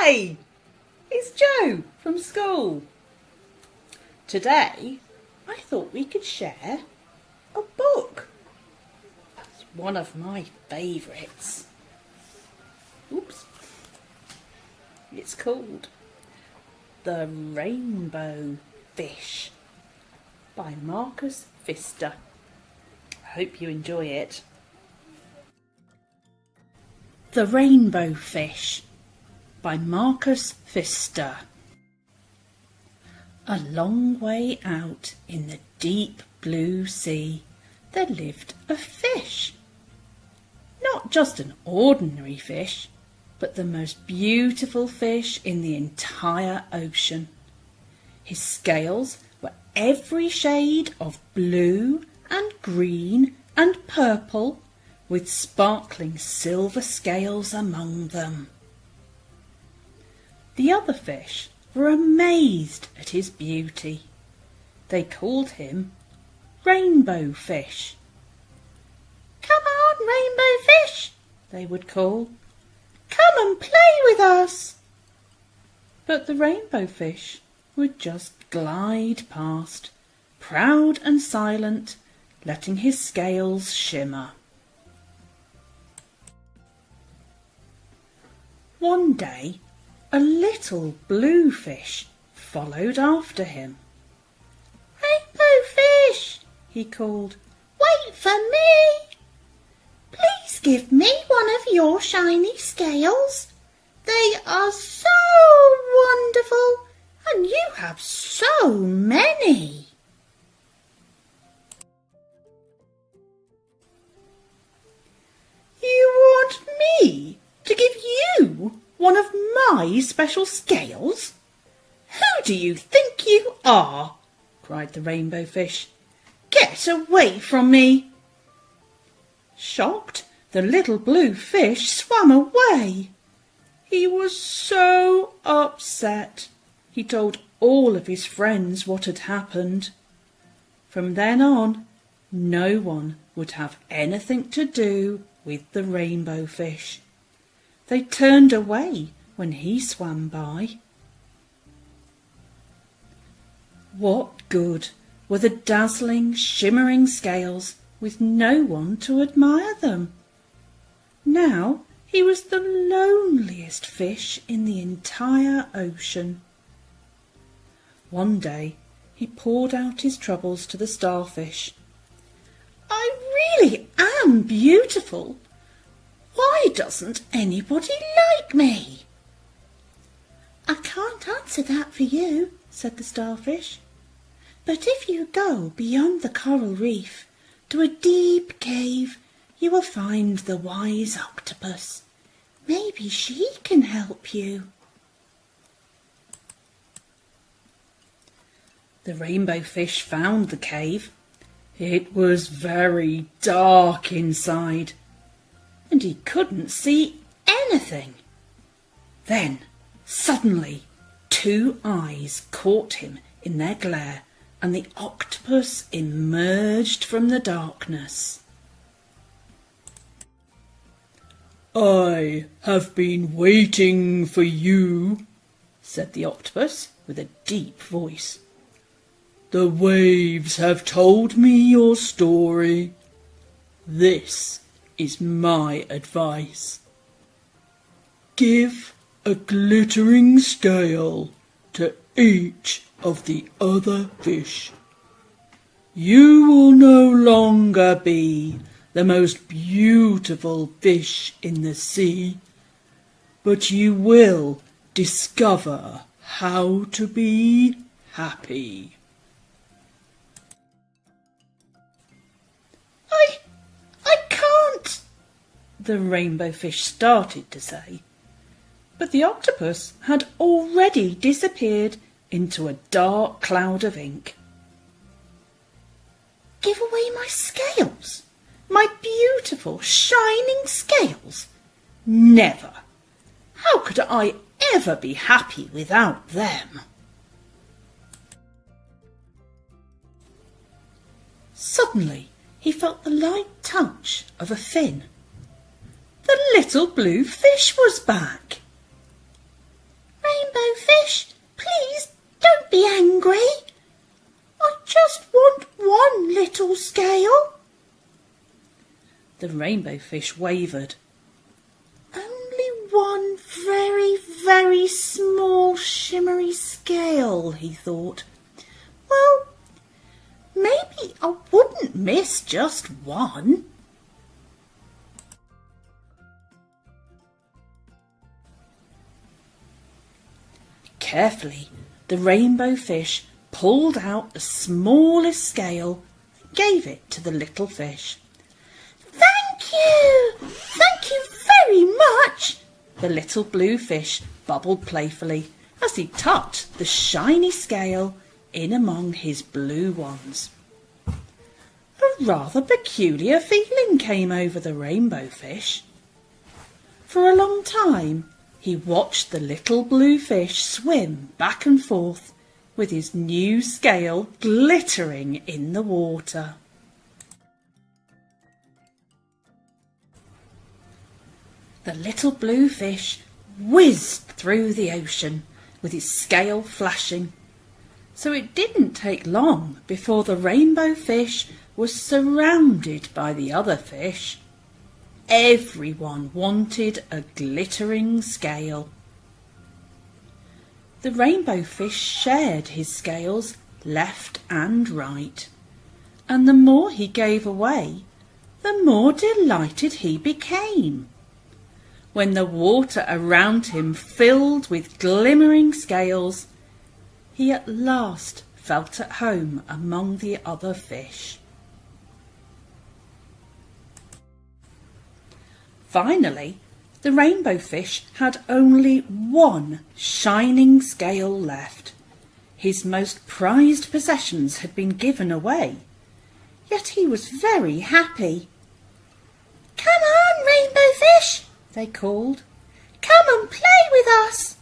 Hey, it's Joe from school. Today, I thought we could share a book. It's one of my favourites. Oops. It's called The Rainbow Fish by Marcus Pfister. I hope you enjoy it. The Rainbow Fish by Marcus Pfister. A long way out in the deep blue sea there lived a fish. Not just an ordinary fish, but the most beautiful fish in the entire ocean. His scales were every shade of blue and green and purple, with sparkling silver scales among them. The other fish were amazed at his beauty. They called him Rainbow Fish. "Come on, Rainbow Fish," they would call. "Come and play with us." But the Rainbow Fish would just glide past, proud and silent, letting his scales shimmer. One day, a little blue fish followed after him. "Rainbow Fish," he called, "wait for me. Please give me one of your shiny scales. They are so wonderful, and you have so many." "You want me to give you one of my special scales? Who do you think you are?" cried the Rainbow Fish. "Get away from me." Shocked, the little blue fish swam away. He was so upset. He told all of his friends what had happened. From then on, no one would have anything to do with the Rainbow Fish. They turned away when he swam by. What good were the dazzling, shimmering scales with no one to admire them? Now he was the loneliest fish in the entire ocean. One day he poured out his troubles to the starfish. "I really am beautiful. Why doesn't anybody like me?" "I can't answer that for you," said the starfish. "But if you go beyond the coral reef to a deep cave, you will find the wise octopus. Maybe she can help you." The Rainbow Fish found the cave. It was very dark inside, and he couldn't see anything. Then, suddenly, two eyes caught him in their glare, and the octopus emerged from the darkness. "I have been waiting for you," said the octopus with a deep voice. "The waves have told me your story. This is my advice. Give a glittering scale to each of the other fish. You will no longer be the most beautiful fish in the sea, but you will discover how to be happy." I can't," the Rainbow Fish started to say, but the octopus had already disappeared into a dark cloud of ink. "Give away my scales? My beautiful, shining scales? Never! How could I ever be happy without them?" Suddenly, he felt the light touch of a fin. The little blue fish was back. Rainbow Fish, please don't be angry. I just want one little scale. The Rainbow Fish wavered. Only one very, very small shimmery scale, he thought. Well, maybe I wouldn't miss just one. Carefully, the Rainbow Fish pulled out the smallest scale and gave it to the little fish. Thank you very much, the little blue fish bubbled playfully as he tucked the shiny scale in among his blue ones. A rather peculiar feeling came over the Rainbow Fish. For a long time he watched the little blue fish swim back and forth with his new scale glittering in the water. The little blue fish whizzed through the ocean with his scale flashing, so it didn't take long before the Rainbow Fish was surrounded by the other fish. Everyone wanted a glittering scale. The Rainbow Fish shared his scales left and right, and the more he gave away, the more delighted he became. When the water around him filled with glimmering scales, he at last felt at home among the other fish. Finally, the Rainbow Fish had only one shining scale left. His most prized possessions had been given away, yet he was very happy. "Come on, Rainbow Fish," they called. "Come and play with us."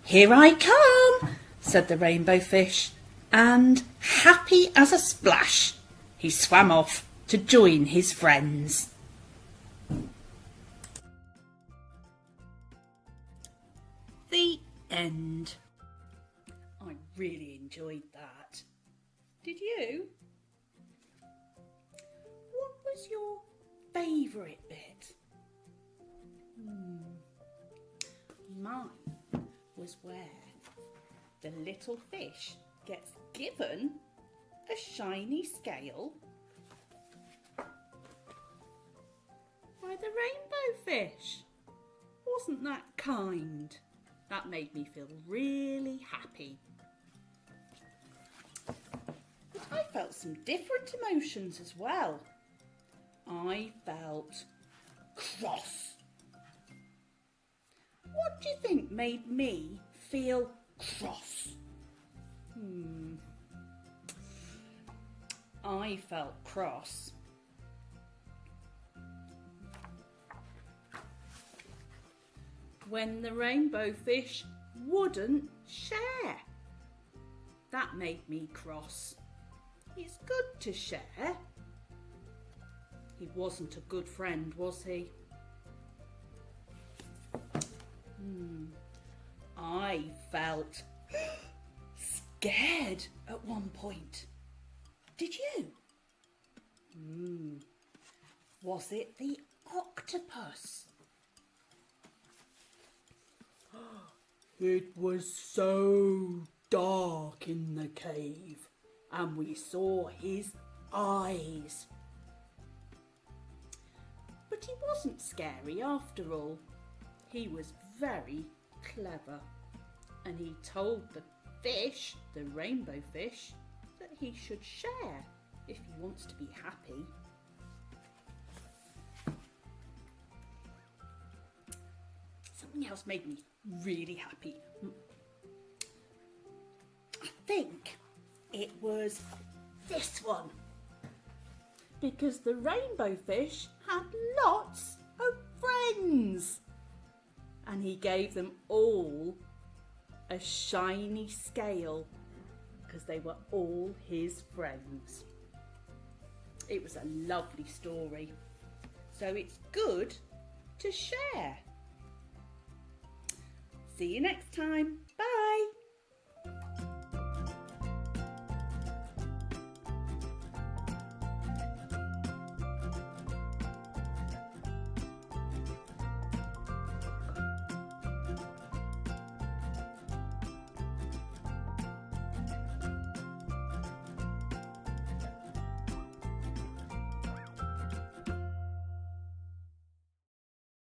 "Here I come," said the Rainbow Fish, and, happy as a splash, he swam off to join his friends. The end. I really enjoyed that. Did you? What was your favourite bit? Mine was where the little fish gets given a shiny scale by the Rainbow Fish. Wasn't that kind? That made me feel really happy. But I felt some different emotions as well. I felt cross. What do you think made me feel cross? I felt cross when the Rainbow Fish wouldn't share. That made me cross. It's good to share. He wasn't a good friend, was he? I felt scared at one point. Did you? Was it the octopus? It was so dark in the cave, and we saw his eyes. But he wasn't scary after all. He was very clever, and he told the fish, the Rainbow Fish, that he should share if he wants to be happy. Something else made me really happy. I think it was this one, because the Rainbow Fish had lots of friends, and he gave them all a shiny scale because they were all his friends. It was a lovely story, so it's good to share. See you next time. Bye.